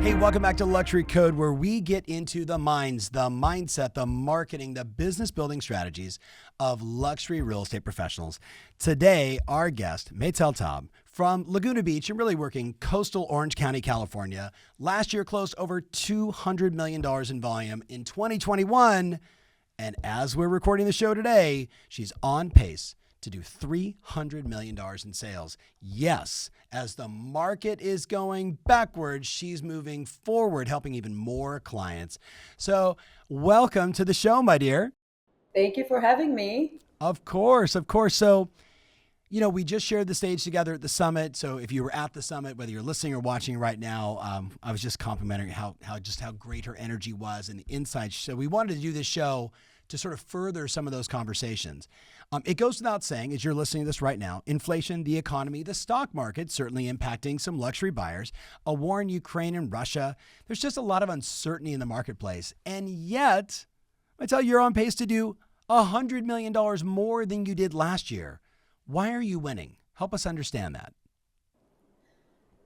Hey, welcome back to Luxury Code, where we get into the minds, the mindset, the marketing, the business building strategies of luxury real estate professionals. Today, our guest, Meital Taub, from Laguna Beach and really working coastal Orange County, California. Last year closed over $200 million in volume in 2021. And as we're recording the show today, she's on pace to do $300 million in sales. Yes, as the market is going backwards, she's moving forward, helping even more clients. So welcome to the show, my dear. Thank you for having me. Of course, of course. So, we just shared the stage together at the summit. So if you were at the summit, whether you're listening or watching right now, I was just complimenting how great her energy was and the insights. So we wanted to do this show to sort of further some of those conversations. It goes without saying, as you're listening to this right now, inflation, the economy, the stock market certainly impacting some luxury buyers, a war in Ukraine and Russia. There's just a lot of uncertainty in the marketplace. And yet, I tell you, you're on pace to do $100 million more than you did last year. Why are you winning? Help us understand that.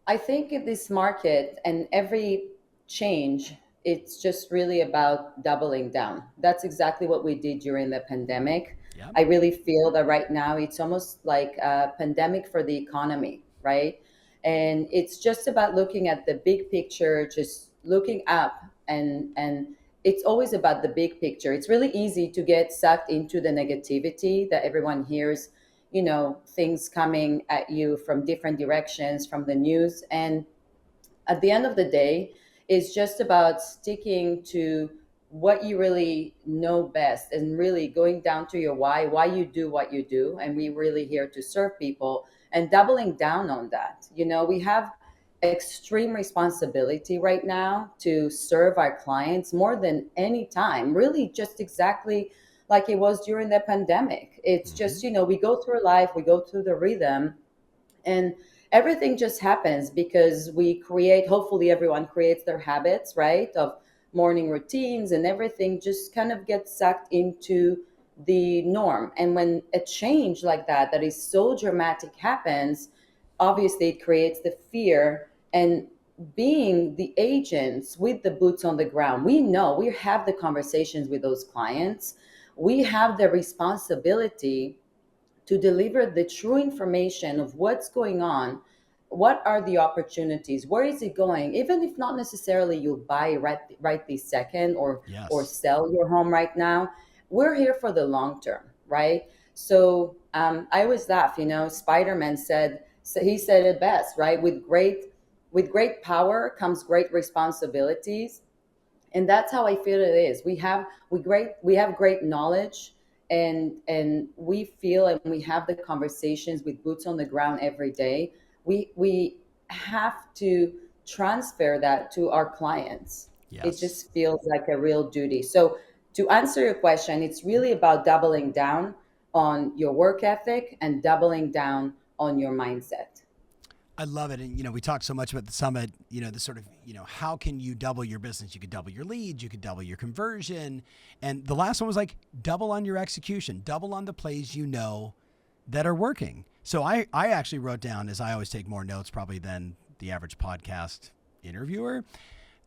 I think in this market and every change, it's just really about doubling down. That's exactly what we did during the pandemic. Yeah. I really feel that right now it's almost like a pandemic for the economy, right? And it's just about looking at the big picture, just looking up and it's always about the big picture. It's really easy to get sucked into the negativity that everyone hears, things coming at you from different directions from the news. And at the end of the day, it's just about sticking to what you really know best and really going down to your why you do what you do. And we're really here to serve people and doubling down on that. We have extreme responsibility right now to serve our clients more than any time, really just exactly like it was during the pandemic. It's just, we go through life, we go through the rhythm, and everything just happens because we create, hopefully everyone creates their habits, right, of morning routines, and everything just kind of gets sucked into the norm. And when a change like that is so dramatic happens, obviously it creates the fear. And being the agents with the boots on the ground, we know, we have the conversations with those clients, we have the responsibility to deliver the true information of what's going on, what are the opportunities, where is it going, even if not necessarily you'll buy right this second, or Yes. sell your home right now. We're here for the long term, right? So I always laugh, Spider-Man said, so he said it best, right? With great power comes great responsibilities. And that's how I feel it is. We have great knowledge, and we feel, and we have the conversations with boots on the ground every day. We have to transfer that to our clients. It Yes. just feels like a real duty. So to answer your question, it's really about doubling down on your work ethic and doubling down on your mindset. I love it. And, we talked so much about the summit, the sort of, how can you double your business? You could double your leads, you could double your conversion. And the last one was like double on your execution, double on the plays that are working. So I actually wrote down, as I always take more notes probably than the average podcast interviewer.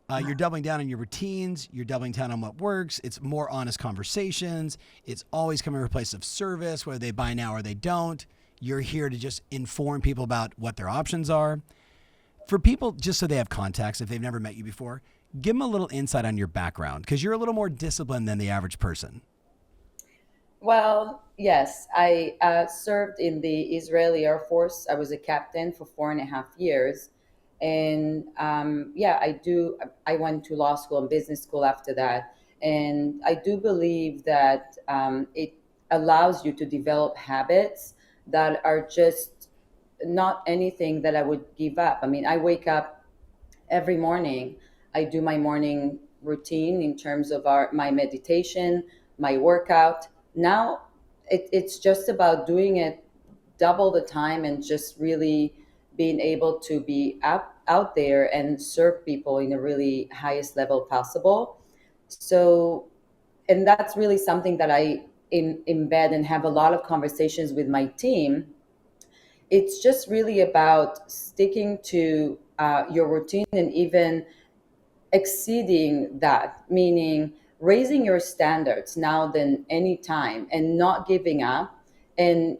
You're doubling down on your routines. You're doubling down on what works. It's more honest conversations. It's always coming from a place of service, whether they buy now or they don't. You're here to just inform people about what their options are. For people, just so they have context, if they've never met you before, give them a little insight on your background, because you're a little more disciplined than the average person. Well, yes, I served in the Israeli Air Force. I was a captain for 4.5 years. And yeah, I do. I went to law school and business school after that. And I do believe that it allows you to develop habits that are just not anything that I would give up. I mean, I wake up every morning. I do my morning routine in terms of my meditation, my workout. Now it's just about doing it double the time and just really being able to be out there and serve people in the really highest level possible. So, and that's really something that I embed and have a lot of conversations with my team. It's just really about sticking to your routine, and even exceeding that, meaning raising your standards now than any time and not giving up. And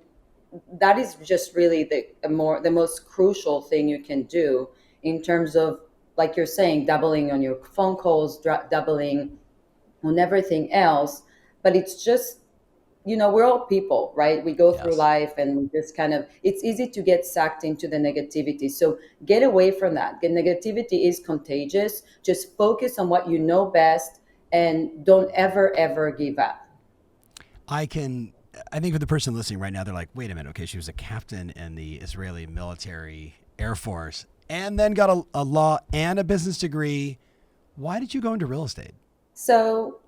that is just really the most crucial thing you can do in terms of, like you're saying, doubling on your phone calls, doubling on everything else. But it's just, we're all people, right? We go through Yes. life and we just kind of, it's easy to get sucked into the negativity. So get away from that. The negativity is contagious. Just focus on what you know best and don't ever, ever give up. I can. I think for the person listening right now, they're like, "Wait a minute. Okay, she was a captain in the Israeli military air force, and then got a law and a business degree. Why did you go into real estate?" So,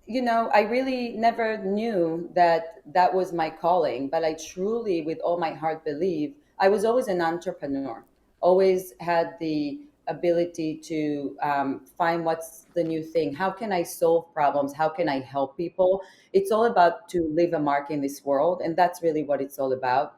I really never knew that that was my calling, but I truly, with all my heart, believe I was always an entrepreneur, always had the ability to find what's the new thing. How can I solve problems? How can I help people? It's all about to leave a mark in this world, and that's really what it's all about.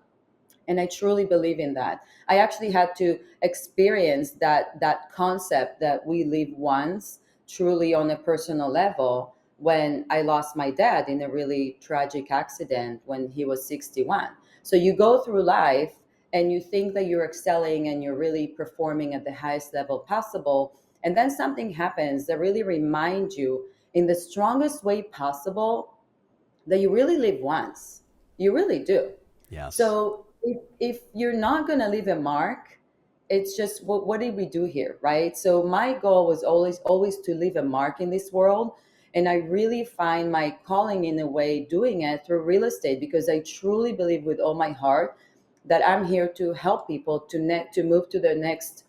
And I truly believe in that. I actually had to experience that concept that we live once, truly on a personal level, when I lost my dad in a really tragic accident when he was 61. So you go through life and you think that you're excelling and you're really performing at the highest level possible, and then something happens that really reminds you in the strongest way possible that you really live once. You really do. Yes. So if you're not going to leave a mark, it's just what did we do here, right? So my goal was always to leave a mark in this world. And I really find my calling in a way doing it through real estate, because I truly believe with all my heart that I'm here to help people to move to their next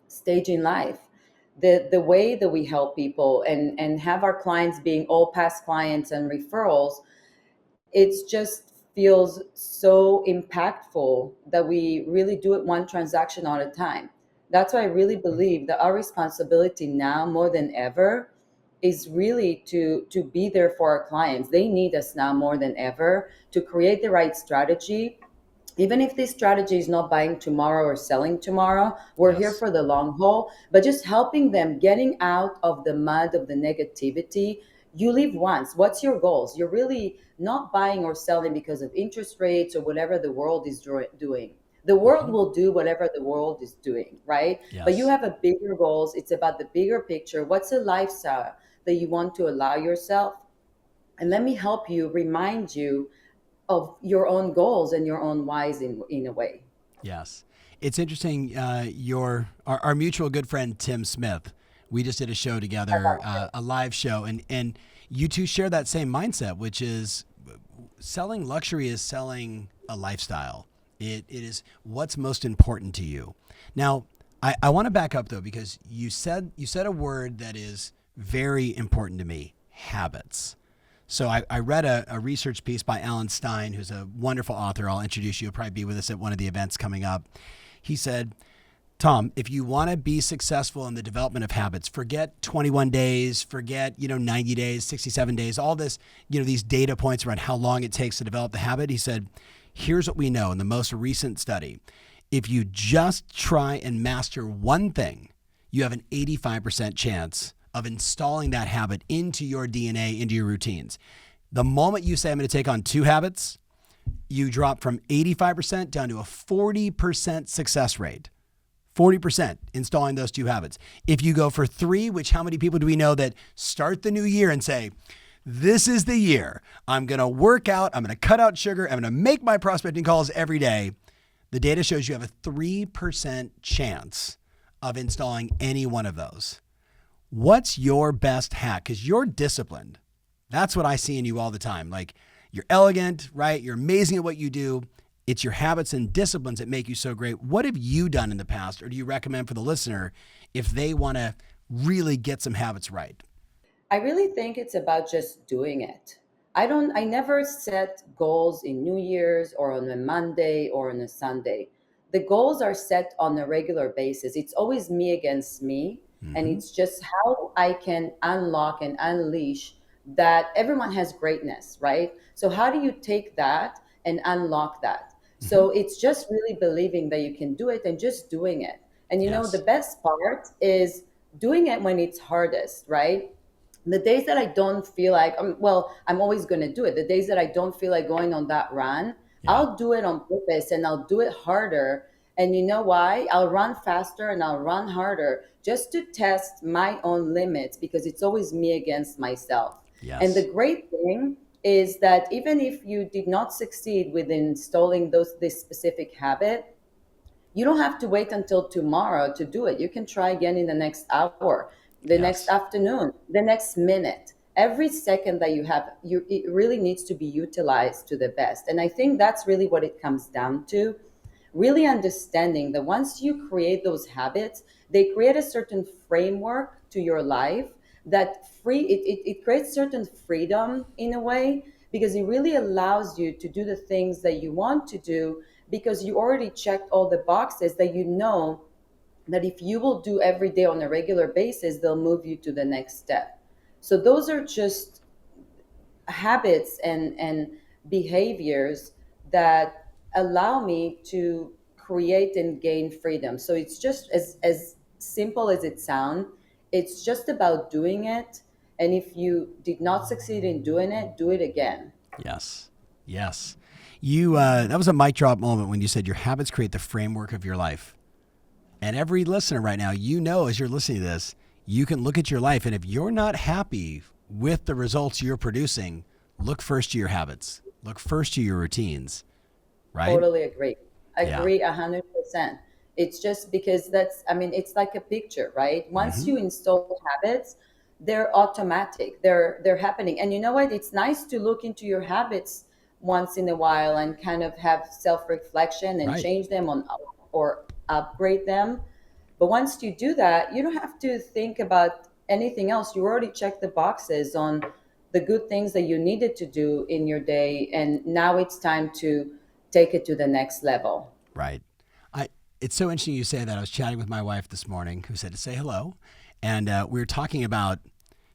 stage in life. The way that we help people and have our clients being all past clients and referrals, it's just feels so impactful that we really do it one transaction at a time. That's why I really believe that our responsibility now more than ever is really to be there for our clients. They need us now more than ever to create the right strategy. Even if this strategy is not buying tomorrow or selling tomorrow, we're here Yes. for the long haul, but just helping them getting out of the mud of the negativity. You live once. What's your goals? You're really not buying or selling because of interest rates or whatever the world is doing. The world Hmm. will do whatever the world is doing, right? But you Yes. have a bigger goals. It's about the bigger picture. What's the lifestyle that you want to allow yourself? And let me help you remind you of your own goals and your own whys in a way. Yes. It's interesting. Our mutual good friend Tim Smith. We just did a show together, a live show, and you two share that same mindset, which is selling luxury is selling a lifestyle. It is what's most important to you. Now, I want to back up though, because you said a word that is very important to me: habits. So I read a research piece by Alan Stein, who's a wonderful author. I'll introduce you. He'll probably be with us at one of the events coming up. He said, Tom, if you want to be successful in the development of habits, forget 21 days, forget, 90 days, 67 days, all this, these data points around how long it takes to develop the habit. He said, here's what we know in the most recent study. If you just try and master one thing, you have an 85% chance of installing that habit into your DNA, into your routines. The moment you say, I'm going to take on two habits, you drop from 85% down to a 40% success rate. 40% installing those two habits. If you go for three, which how many people do we know that start the new year and say, this is the year. I'm going to work out. I'm going to cut out sugar. I'm going to make my prospecting calls every day. The data shows you have a 3% chance of installing any one of those. What's your best hack? Because you're disciplined. That's what I see in you all the time. Like, you're elegant, right? You're amazing at what you do. It's your habits and disciplines that make you so great. What have you done in the past, or do you recommend for the listener if they want to really get some habits right? I really think it's about just doing it. I never set goals in New Year's or on a Monday or on a Sunday. The goals are set on a regular basis. It's always me against me. And Mm-hmm. it's just how I can unlock and unleash that everyone has greatness, right? So, how do you take that and unlock that? Mm-hmm. So, it's just really believing that you can do it and just doing it. And the Yes. best part is doing it when it's hardest, right? The days that I don't feel like, well, I'm always going to do it. The days that I don't feel like going on that run, Yeah. I'll do it on purpose and I'll do it harder. And you know why? I'll run faster and I'll run harder just to test my own limits, because it's always me against myself. And the Yes. great thing is that even if you did not succeed with installing this specific habit, you don't have to wait until tomorrow to do it. You can try again in the next hour, the next Yes. afternoon, the next minute. Every second that you have, it really needs to be utilized to the best. And I think that's really what it comes down to. Really understanding that once you create those habits, they create a certain framework to your life that it creates certain freedom in a way, because it really allows you to do the things that you want to do, because you already checked all the boxes that you know that if you will do every day on a regular basis, they'll move you to the next step. So those are just habits and behaviors that allow me to create and gain freedom. So it's just as simple as it sounds. It's just about doing it. And if you did not succeed in doing it, do it again. Yes. Yes. You that was a mic drop moment when you said your habits create the framework of your life. And every listener right now, you know, as you're listening to this, you can look at your life, and if you're not happy with the results you're producing, look first to your habits. Look first to your routines, right? Totally agree. Yeah. Agree 100%. It's just because that's, I mean, it's like a picture, right? Once Hmm. you install habits, they're automatic. They're happening. And you know what? It's nice to look into your habits once in a while and kind of have self-reflection and Right. change them on or upgrade them. But once you do that, you don't have to think about anything else. You already checked the boxes on the good things that you needed to do in your day, and now it's time to take it to the next level. Right. I. It's so interesting you say that. I was chatting with my wife this morning, who said to say hello, and we were talking about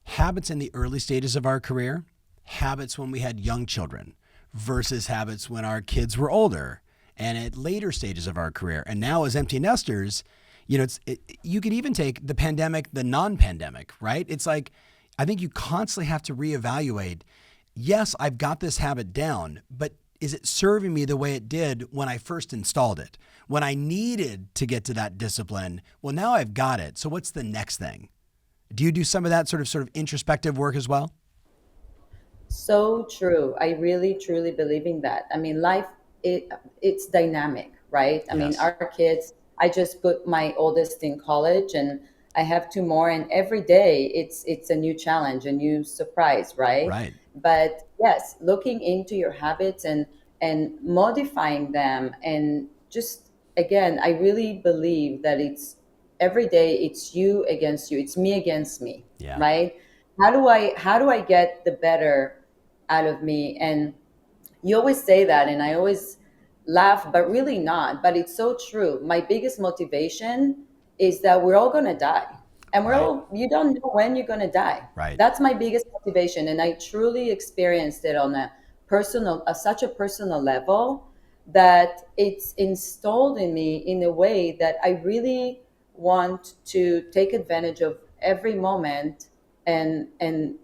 habits in the early stages of our career, habits when we had young children, versus habits when our kids were older, and at later stages of our career. And now, as empty nesters, you could even take the pandemic, the non-pandemic, right? It's like I think you constantly have to reevaluate. Yes, I've got this habit down, but is it serving me the way it did when I first installed it? When I needed to get to that discipline, well, now I've got it. So what's the next thing? Do you do some of that sort of introspective work as well? So true. I really truly believe in that. I mean, life it it's dynamic, right? I mean, Yes. our kids, I just put my oldest in college and I have two more, and every day it's a new challenge, a new surprise, right? Right. But yes, looking into your habits and modifying them, and just again, I really believe that it's every day it's you against you. It's me against me, Yeah. right? How do I get the better out of me? And you always say that, and I always laugh, but really not. But it's so true. My biggest motivation is that we're all gonna die, and Right. you don't know when you're gonna die. Right. That's my biggest motivation, and I truly experienced it on such a personal level, that it's installed in me in a way that I really want to take advantage of every moment and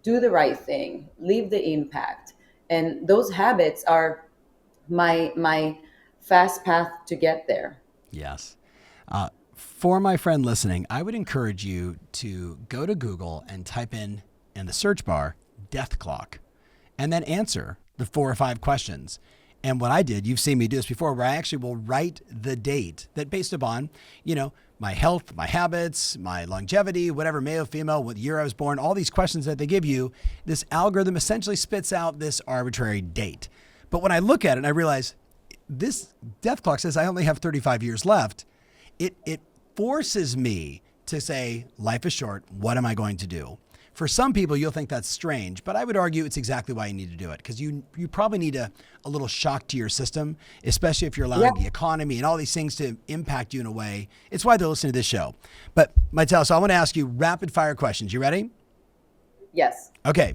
do the right thing, leave the impact. And those habits are my fast path to get there. Yes. For my friend listening, I would encourage you to go to Google and type in the search bar death clock and then answer the 4 or 5 questions. And what I did, you've seen me do this before, where I actually will write the date that based upon, my health, my habits, my longevity, whatever, male, female, what year I was born, all these questions that they give you, this algorithm essentially spits out this arbitrary date. But when I look at it, I realize this death clock says I only have 35 years left. It forces me to say, life is short. What am I going to do? For some people, you'll think that's strange, but I would argue it's exactly why you need to do it, because you probably need a little shock to your system, especially if you're Yeah. allowing the economy and all these things to impact you in a way. It's why they're listening to this show. But Meital, so I want to ask you rapid fire questions. You ready? Yes. Okay.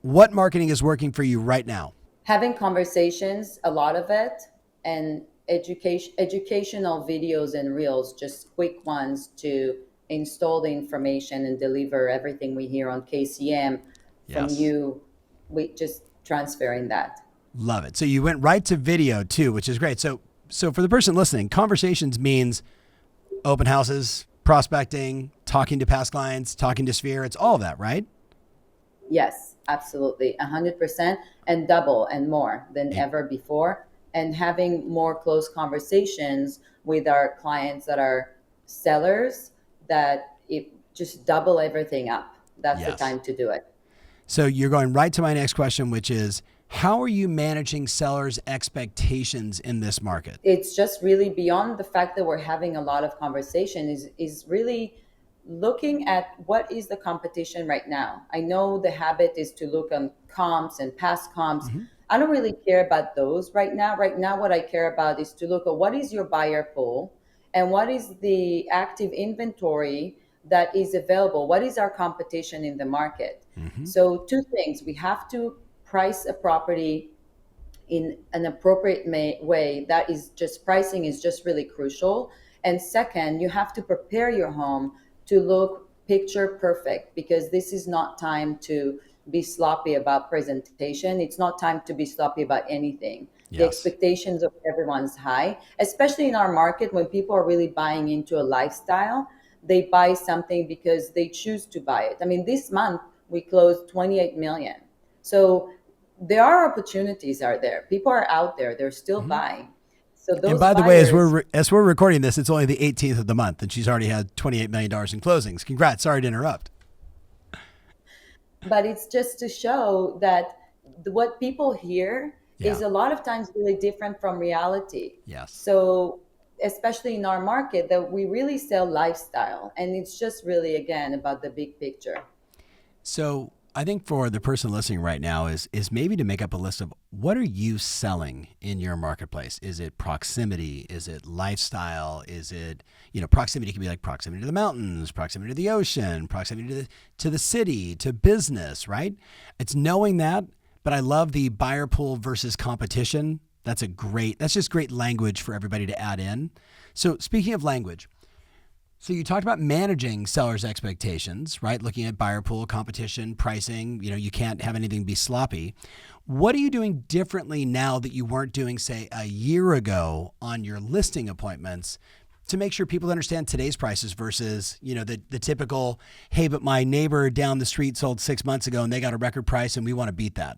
What marketing is working for you right now? Having conversations, a lot of it, and educational videos and reels, just quick ones to install the information and deliver everything we hear on KCM from Yes. you. We just transferring that. Love it. So you went right to video too, which is great. So for the person listening, conversations means open houses, prospecting, talking to past clients, talking to Sphere. It's all of that, right? Yes, absolutely. 100% and double and more than Eh, ever before. And having more close conversations with our clients that are sellers, that it just double everything up. That's the Yes. time to do it. So you're going right to my next question, which is how are you managing sellers' expectations in this market? It's just really beyond the fact that we're having a lot of conversation is really looking at what is the competition right now. I know the habit is to look on comps and past comps. Mm-hmm. I don't really care about those right now. Right now, what I care about is to look at what is your buyer pool and what is the active inventory that is available. What is our competition in the market? Mm-hmm. So, two things: we have to price a property in an appropriate way. That is just pricing is just really crucial. And second, you have to prepare your home to look picture perfect, because this is not time to be sloppy about presentation. It's not time to be sloppy about anything. The Yes. expectations of everyone's high, especially in our market. When people are really buying into a lifestyle, they buy something because they choose to buy it. I mean, this month we closed 28 million. So there are opportunities are there. People are out there. They're still Mm-hmm. buying. So And those by the way, buyers, as we're recording this, it's only the 18th of the month, and she's already had $28 million in closings. Congrats! Sorry to interrupt. but it's just to show that what people hear Yeah. is a lot of times really different from reality. Yes. So especially in our market, that we really sell lifestyle, and it's just really again about the big picture. So I think for the person listening right now is maybe to make up a list of what are you selling in your marketplace? Is it proximity? Is it lifestyle? Is it, proximity can be like proximity to the mountains, proximity to the ocean, proximity to the city, to business, right? It's knowing that, but I love the buyer pool versus competition. That's just great language for everybody to add in. So speaking of language, so you talked about managing sellers' expectations, right? Looking at buyer pool, competition, pricing. You can't have anything be sloppy. What are you doing differently now that you weren't doing, say, a year ago on your listing appointments to make sure people understand today's prices versus, the typical, hey, but my neighbor down the street sold 6 months ago and they got a record price and we want to beat that?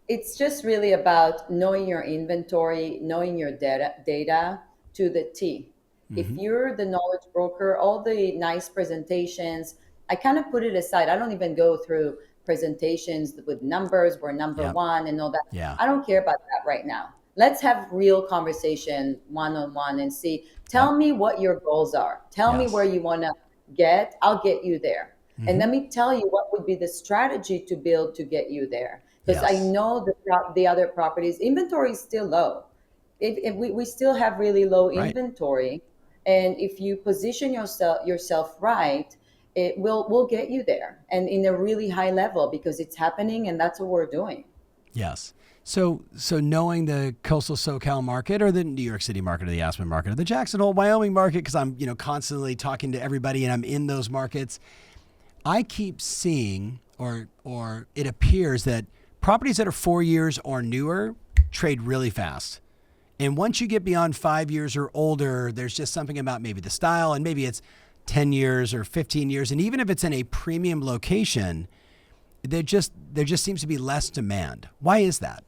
It's just really about knowing your inventory, knowing your data to the T. If Mm-hmm. you're the knowledge broker, all the nice presentations, I kind of put it aside. I don't even go through presentations with numbers, we're number Yep. one and all that. Yeah. I don't care about that right now. Let's have real conversation one on one and see. Yep. Tell me what your goals are. Tell me where Yes. you want to get. I'll get you there. And Mm-hmm. let me tell you what would be the strategy to build to get you there, because I Yes. know the other properties inventory is still low. If we still have really low Right. inventory, and if you position yourself right, it will get you there and in a really high level, because it's happening and that's what we're doing. Yes. So knowing the coastal SoCal market or the New York City market or the Aspen market or the Jackson Hole, Wyoming market, because I'm, constantly talking to everybody and I'm in those markets, I keep seeing or it appears that properties that are 4 years or newer trade really fast. And once you get beyond 5 years or older, there's just something about maybe the style and maybe it's 10 years or 15 years. And even if it's in a premium location, there just seems to be less demand. Why is that?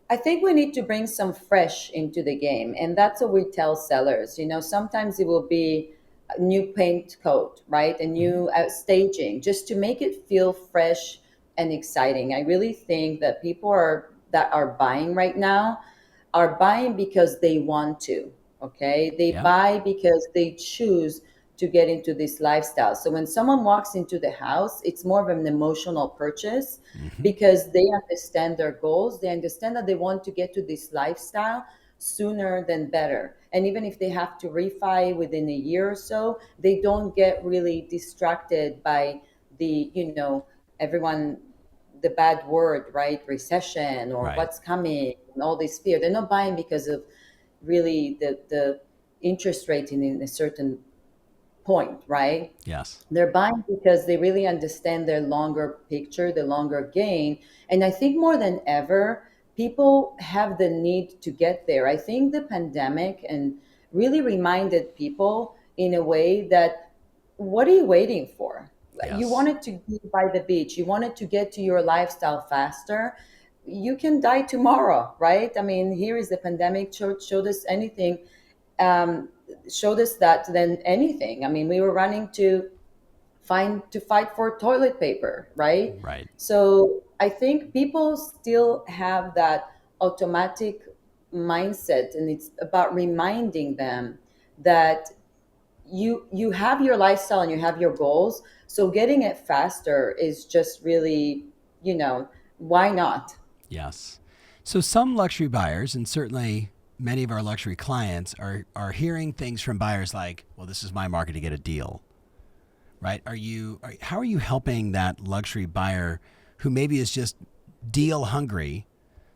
I think we need to bring some fresh into the game, and that's what we tell sellers. Sometimes it will be a new paint coat, right? A Mm-hmm. new staging, just to make it feel fresh and exciting. I really think that people that are buying right now are buying because they want to. Okay, they Yeah. buy because they choose to get into this lifestyle. So when someone walks into the house, it's more of an emotional purchase, Mm-hmm. because they understand their goals. They understand that they want to get to this lifestyle sooner than better. And even if they have to refi within a year or so, they don't get really distracted by the, everyone, the bad word, right? Recession or Right. what's coming and all this fear. They're not buying because of really the interest rate in a certain point, right? Yes. They're buying because they really understand their longer picture, the longer gain. And I think more than ever, people have the need to get there. I think the pandemic and really reminded people in a way that what are you waiting for? You Yes. wanted to be by the beach, you wanted to get to your lifestyle faster. You can die tomorrow, right? I mean, here is the pandemic showed us anything, um, showed us that than anything. I mean, we were running to fight for toilet paper, right? Right. So I think people still have that automatic mindset, and it's about reminding them that you have your lifestyle and you have your goals. So getting it faster is just really, why not? Yes. So some luxury buyers, and certainly many of our luxury clients, are hearing things from buyers like, "Well, this is my market to get a deal." Right? How are you helping that luxury buyer who maybe is just deal hungry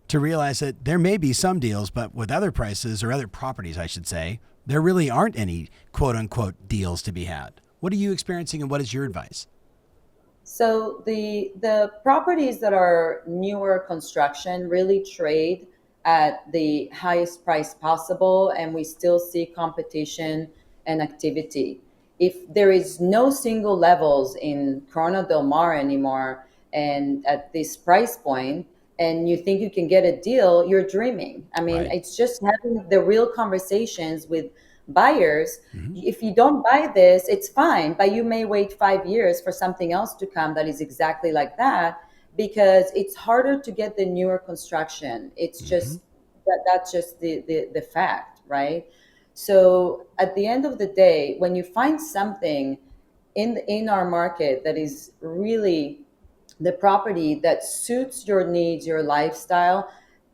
to realize that there may be some deals, but with other prices or other properties, I should say, there really aren't any quote unquote deals to be had? What are you experiencing and what is your advice? So the properties that are newer construction really trade at the highest price possible, and we still see competition and activity. If there is no single levels in Corona Del Mar anymore, and at this price point, and you think you can get a deal, you're dreaming. I mean, Right. it's just having the real conversations with buyers. Mm-hmm. If you don't buy this, it's fine, but you may wait 5 years for something else to come that is exactly like that, because it's harder to get the newer construction. It's Mm-hmm. just that's just the fact, right? So at the end of the day, when you find something in our market that is really the property that suits your needs, your lifestyle,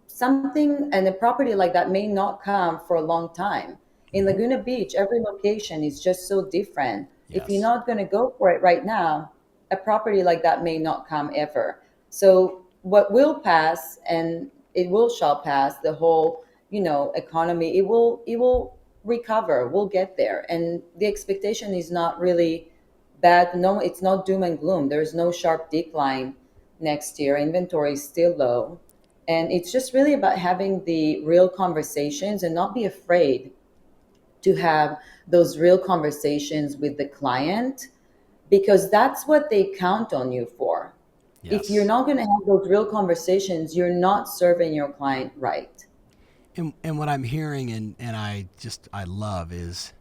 something and a property like that may not come for a long time. In Mm-hmm. Laguna Beach, every location is just so different. If you're Yes. not going to go for it right now, a property like that may not come ever. So what will pass, and it will shall pass, the whole, economy, it will recover. We'll get there. And the expectation is not really bad. No, it's not doom and gloom. There's no sharp decline next year. Inventory is still low. And it's just really about having the real conversations and not be afraid to have those real conversations with the client, because that's what they count on you for. If you're Yes. not going to have those real conversations, you're not serving your client right. And what I'm hearing and I love is,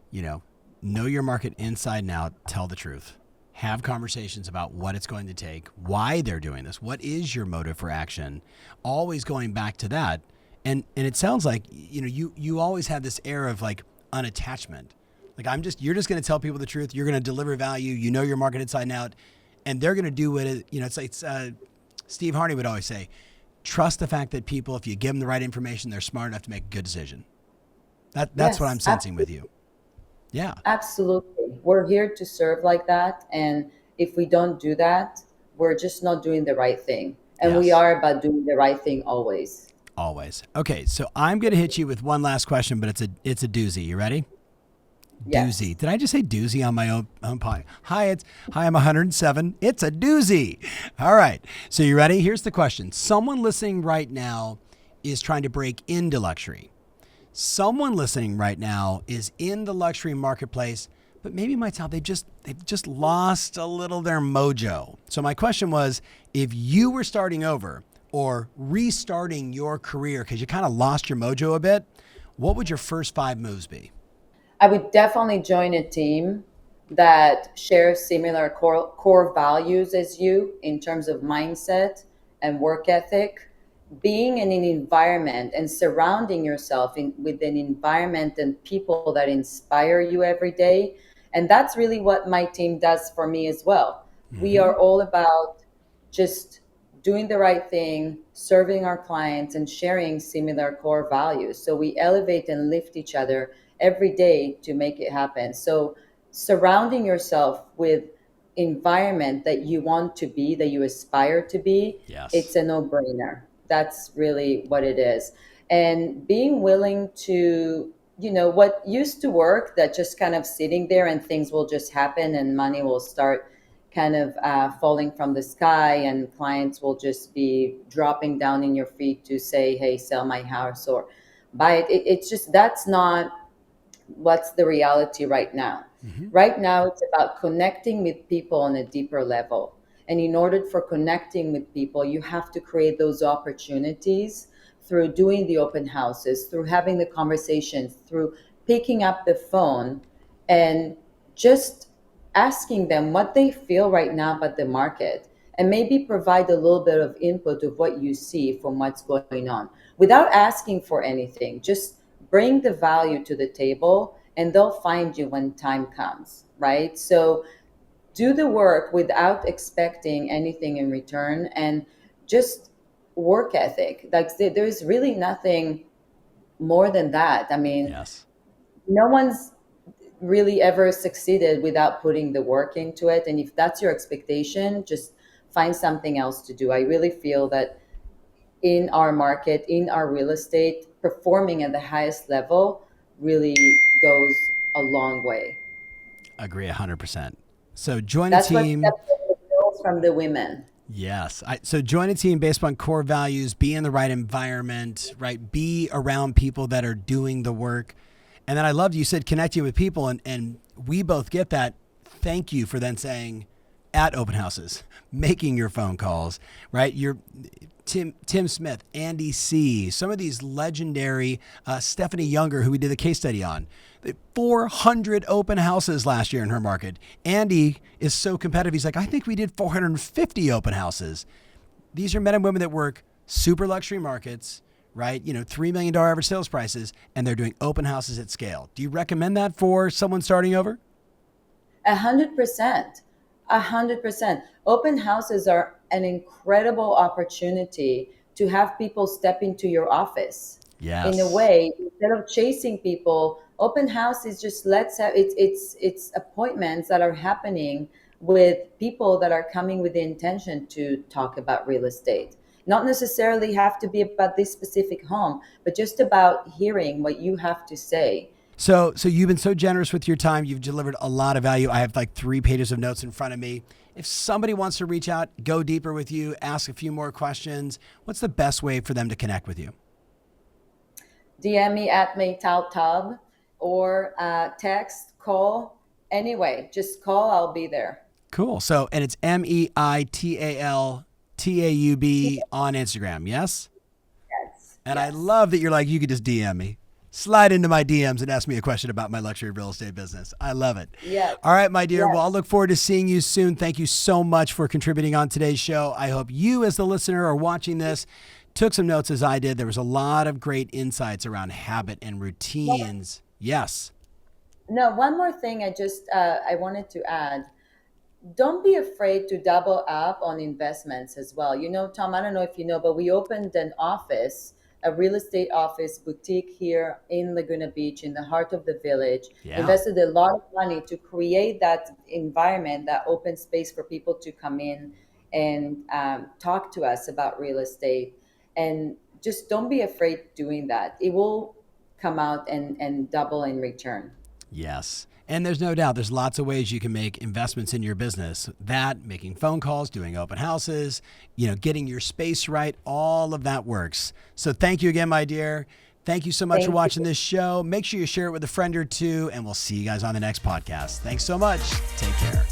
know your market inside and out, tell the truth. Have conversations about what it's going to take, why they're doing this, what is your motive for action, always going back to that. And it sounds like, you always have this air of like unattachment. Like you're just going to tell people the truth, you're going to deliver value, your market inside and out, and they're going to do what Steve Harney would always say, trust the fact that people, if you give them the right information, they're smart enough to make a good decision. That's what I'm Yes, sensing with you. Yeah. absolutely. We're here to serve like that. And if we don't do that, we're just not doing the right thing. And we Yes. are about doing the right thing always. Always. Okay, so I'm going to hit you with one last question, but it's a doozy. You ready? Yes. Doozy. Did I just say doozy on my own pie? Hi, I'm 107. It's a doozy. All right. So you ready? Here's the question. Someone listening right now is trying to break into luxury. Someone listening right now is in the luxury marketplace, but maybe Meital, they've just lost a little their mojo. So my question was, if you were starting over or restarting your career because you kind of lost your mojo a bit, what would your first 5 moves be? I would definitely join a team that shares similar core values as you in terms of mindset and work ethic. Being in an environment and surrounding yourself with an environment and people that inspire you every day. And that's really what my team does for me as well. We Mm-hmm. are all about just doing the right thing, serving our clients, and sharing similar core values. So we elevate and lift each other every day to make it happen. So surrounding yourself with environment that you want to be, that you aspire to be, Yes. it's a no-brainer. That's really what it is. And being willing to what used to work, that just kind of sitting there and things will just happen and money will start kind of falling from the sky, and clients will just be dropping down in your feet to say, hey, sell my house or buy it. It's just, that's not what's the reality right now. Mm-hmm. Right now, it's about connecting with people on a deeper level. And in order for connecting with people, you have to create those opportunities through doing the open houses, through having the conversations, through picking up the phone and just asking them what they feel right now about the market, and maybe provide a little bit of input of what you see from what's going on without asking for anything. Just bring the value to the table and they'll find you when time comes, right? So do the work without expecting anything in return, and just work ethic. Like there's really nothing more than that. I mean, Yes. no one's really ever succeeded without putting the work into it. And if that's your expectation, just find something else to do. I really feel that in our market, in our real estate, performing at the highest level really goes a long way. Agree 100%. So join a That's what team. separates the girls from the women. Yes. So join a team based on core values, be in the right environment, right? Be around people that are doing the work. And then I loved you said connecting with people, and we both get that. Thank you for then saying at open houses, making your phone calls, right? You're Tim Smith, Andy C., some of these legendary, Stephanie Younger, who we did a case study on. 400 open houses last year in her market. Andy is so competitive. He's like, I think we did 450 open houses. These are men and women that work super luxury markets, right? $3 million average sales prices, and they're doing open houses at scale. Do you recommend that for someone starting over? 100%. 100%. Open houses are an incredible opportunity to have people step into your office. In a Yes. way, instead of chasing people, open house is just, let's have it's appointments that are happening with people that are coming with the intention to talk about real estate. Not necessarily have to be about this specific home, but just about hearing what you have to say. So you've been so generous with your time. You've delivered a lot of value. I have like 3 pages of notes in front of me. If somebody wants to reach out, go deeper with you, ask a few more questions, what's the best way for them to connect with you? DM me at Meital Taub, or text, call. Anyway, just call. I'll be there. Cool. So, and it's MEITALTAUB on Instagram. Yes. Yes. And I Yes. love that you're like, you could just DM me. Slide into my DMs and ask me a question about my luxury real estate business. I love it. Yes. All right, my dear. Yes. Well, I'll look forward to seeing you soon. Thank you so much for contributing on today's show. I hope you, as the listener or watching this, took some notes as I did. There was a lot of great insights around habit and routines. Yes. No, one more thing I wanted to add. Don't be afraid to double up on investments as well. Tom, I don't know if you know, but we opened an office, a real estate office boutique here in Laguna Beach, in the heart of the village. Yeah. Invested a lot of money to create that environment, that open space for people to come in and talk to us about real estate. And just don't be afraid doing that. It will come out and double in return. Yes. And there's no doubt there's lots of ways you can make investments in your business. That, making phone calls, doing open houses, getting your space right, all of that works. So thank you again, my dear. Thank you so much for Thank watching you. this show. Make sure you share it with a friend or two, and we'll see you guys on the next podcast. Thanks so much. Take care.